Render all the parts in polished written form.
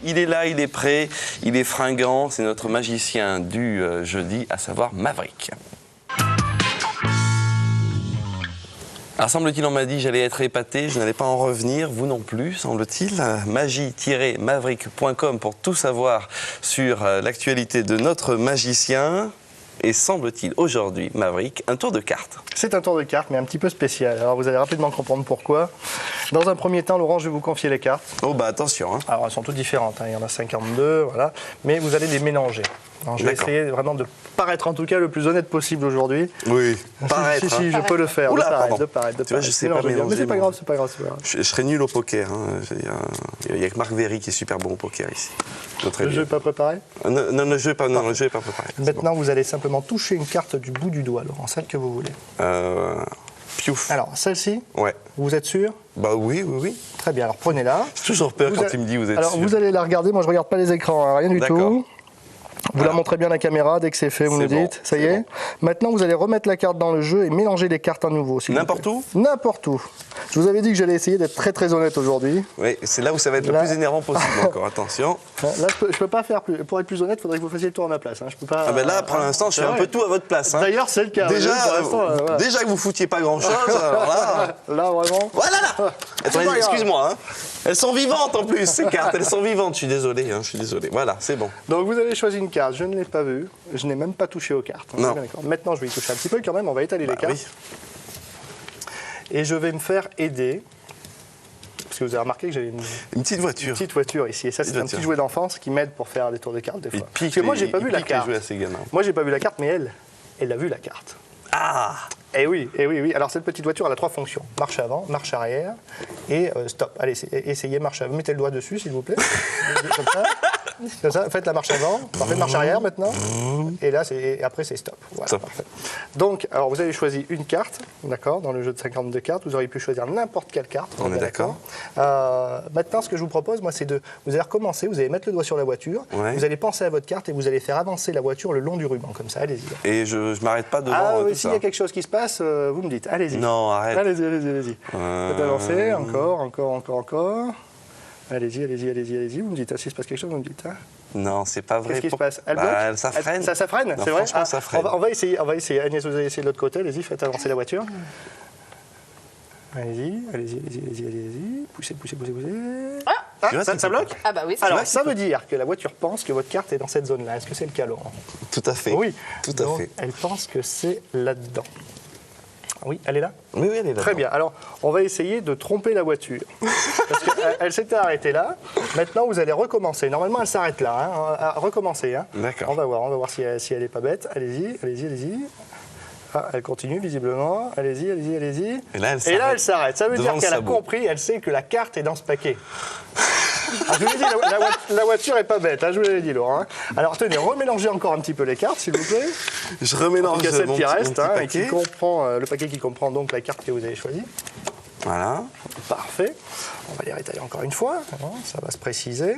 Il est là, il est prêt, il est fringant. C'est notre magicien du jeudi, à savoir Maverick. Alors semble-t-il, on m'a dit j'allais être épaté, je n'allais pas en revenir, vous non plus, semble-t-il. Magie-maverick.com pour tout savoir sur l'actualité de notre magicien. Et semble-t-il, aujourd'hui, Maverick, un tour de cartes. C'est un tour de cartes, mais un petit peu spécial. Alors vous allez rapidement comprendre pourquoi. Dans un premier temps, Laurent, je vais vous confier les cartes. Oh bah attention. Hein. Alors elles sont toutes différentes, hein. Il y en a 52, voilà. Mais vous allez les mélanger. Alors, je vais essayer vraiment de paraître en tout cas le plus honnête possible aujourd'hui. Oui, paraître. Si, je peux le faire. Oula, de paraître. Tu vois, je sais pas mélanger. Mais c'est pas grave, c'est pas grave. Je serais nul au poker. Hein. Il n'y a que Marc Véry qui est super bon au poker ici. Le jeu n'est pas préparé? Non, le jeu n'est pas préparé. Maintenant, vous allez simplement toucher une carte du bout du doigt, Laurent, celle que vous voulez. Piouf. Alors, celle-ci? Ouais. Vous êtes sûr? Bah oui. Très bien, alors prenez-la. J'ai toujours peur quand il me dit vous êtes sûr. Alors, vous allez la regarder, moi je ne regarde pas les écrans, hein, rien du tout. Vous la montrez bien à la caméra, dès que c'est fait, vous nous dites. Ça y est. Bon. Maintenant, vous allez remettre la carte dans le jeu et mélanger les cartes à nouveau. N'importe où? N'importe où. Je vous avais dit que j'allais essayer d'être très très honnête aujourd'hui. Oui, c'est là où ça va être le plus énervant possible encore, attention. Là, je peux pas faire plus. Pour être plus honnête, il faudrait que vous fassiez le tour à ma place. Hein. Je peux pas. Ah ben là, pour l'instant, je fais un peu tout à votre place. Hein. D'ailleurs, c'est le cas. Déjà que vous foutiez pas grand-chose, alors là... Là, vraiment. Voilà là. Attendez, excuse-moi. Hein. Elles sont vivantes en plus, ces cartes. Elles sont vivantes. Je suis désolé. Voilà, c'est bon. Donc, vous avez choisi une carte. Je ne l'ai pas vue. Je n'ai même pas touché aux cartes. Non. Maintenant, je vais y toucher un petit peu quand même. On va étaler les cartes. Oui. Et je vais me faire aider. Parce que vous avez remarqué que j'ai une petite voiture. Une petite voiture ici. Et ça, c'est un petit jouet d'enfance qui m'aide pour faire des tours de cartes des fois. Parce que moi, j'ai pas vu la carte. Moi, j'ai pas vu la carte, mais elle a vu la carte. Ah! Eh oui. Alors, cette petite voiture, elle a 3 fonctions. Marche avant, marche arrière et stop. Allez, essayez, marche avant. Mettez le doigt dessus, s'il vous plaît. Comme ça. Comme ça. Faites la marche avant. Parfait, marche arrière maintenant. Et là, après, c'est stop. Voilà, parfait. Donc, alors, vous avez choisi une carte, d'accord, dans le jeu de 52 cartes. Vous auriez pu choisir n'importe quelle carte. On est d'accord. Maintenant, ce que je vous propose, moi, c'est vous allez recommencer. Vous allez mettre le doigt sur la voiture. Ouais. Vous allez penser à votre carte et vous allez faire avancer la voiture le long du ruban, comme ça. Allez-y. Et je m'arrête pas devant tout ça. S'il y a quelque chose qui se passe, vous me dites. Allez-y. Non, arrête. Allez-y. Faites avancer, encore. Allez-y. Vous me dites, s'il se passe quelque chose, vous me dites. Hein. Non, c'est pas vrai. Qu'est-ce qui se passe? Elle bloque? Ça freine. Ça freine, c'est vrai? Ça freine. On va essayer. Agnès, vous allez essayer de l'autre côté. Allez-y, faites avancer la voiture. Allez-y. Poussez. Ça bloque? Ah bah oui, alors, ça veut dire que la voiture pense que votre carte est dans cette zone-là. Est-ce que c'est le cas, Laurent? Tout à fait. Oui. Tout à fait. Elle pense que c'est là-dedans. Oui, elle est là? Oui, elle est là. Très bien. Alors, on va essayer de tromper la voiture. Parce qu'elle s'était arrêtée là. Maintenant, vous allez recommencer. Normalement, elle s'arrête là. Hein. Recommencer. Hein. D'accord. On va voir si elle n'est pas bête. Allez-y. Ah, elle continue visiblement. Allez-y. Et là, elle s'arrête. Ça veut dire qu'elle a compris, elle sait que la carte est dans ce paquet. Ah, je vous l'ai dit, la voiture est pas bête, hein, je vous l'avais dit, Laurent. Hein. Alors tenez, remélangez encore un petit peu les cartes, s'il vous plaît. Je remélange celle qui reste, mon paquet. Qui comprend, le paquet qui comprend donc la carte que vous avez choisie. Voilà. Parfait. On va les rétailler encore une fois, ça va se préciser.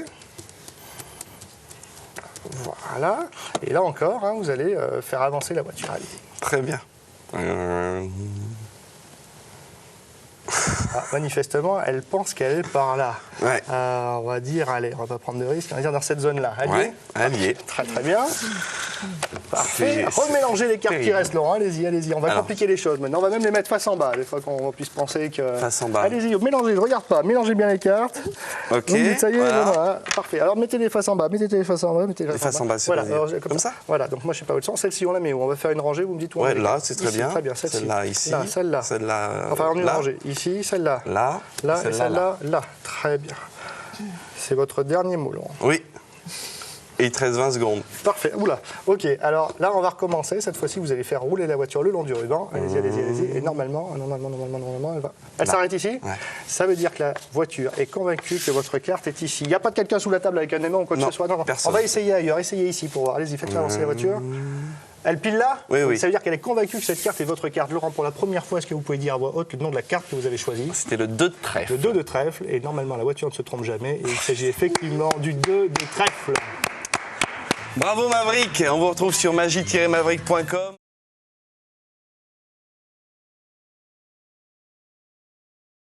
Voilà. Et là encore, vous allez faire avancer la voiture. Allez-y. Très bien. Manifestement, elle pense qu'elle est par là. Ouais. On va dire, allez, on va pas prendre de risque, on va dire dans cette zone-là. Allié. Très bien. Parfait. Remélangez les cartes qui restent, Laurent. Allez-y. On va compliquer les choses maintenant. On va même les mettre face en bas, des fois qu'on puisse penser que. Face en bas. Allez-y, mélangez, je regarde pas. Mélangez bien les cartes. Ok. Donc, ça y est, voilà. Parfait. Alors mettez-les face en bas. Mettez-les face en bas. Face en bas, c'est voilà. Comme ça. Voilà. Donc moi, je sais pas où le sens. Celle-ci, on la met où? On va faire une rangée. Vous me dites où on met. Là, c'est très bien. Très bien. Celle-là, ici. Celle-là. Enfin, on est rangée. Ici, celle-là. Là. Et celle-là. Là. Très bien. C'est votre dernier mot, Laurent. Oui. Et il te reste 20 secondes. Parfait. Oula. Ok. Alors là, on va recommencer. Cette fois-ci, vous allez faire rouler la voiture le long du ruban. Allez-y. Et normalement, elle s'arrête ici. Ouais. Ça veut dire que la voiture est convaincue que votre carte est ici. Il n'y a pas de quelqu'un sous la table avec un aimant ou quoi que ce soit. Non. Personne. On va essayer ailleurs. Essayez ici pour voir. Allez-y, faites avancer la voiture. Elle pile là? Oui. Ça veut dire qu'elle est convaincue que cette carte est votre carte. Laurent, pour la première fois, est-ce que vous pouvez dire à voix haute le nom de la carte que vous avez choisie? C'était le 2 de trèfle. Le 2 de trèfle. Et normalement, la voiture ne se trompe jamais. Et il s'agit effectivement du 2 de trèfle. Bravo Maverick, on vous retrouve sur magie-maverick.com.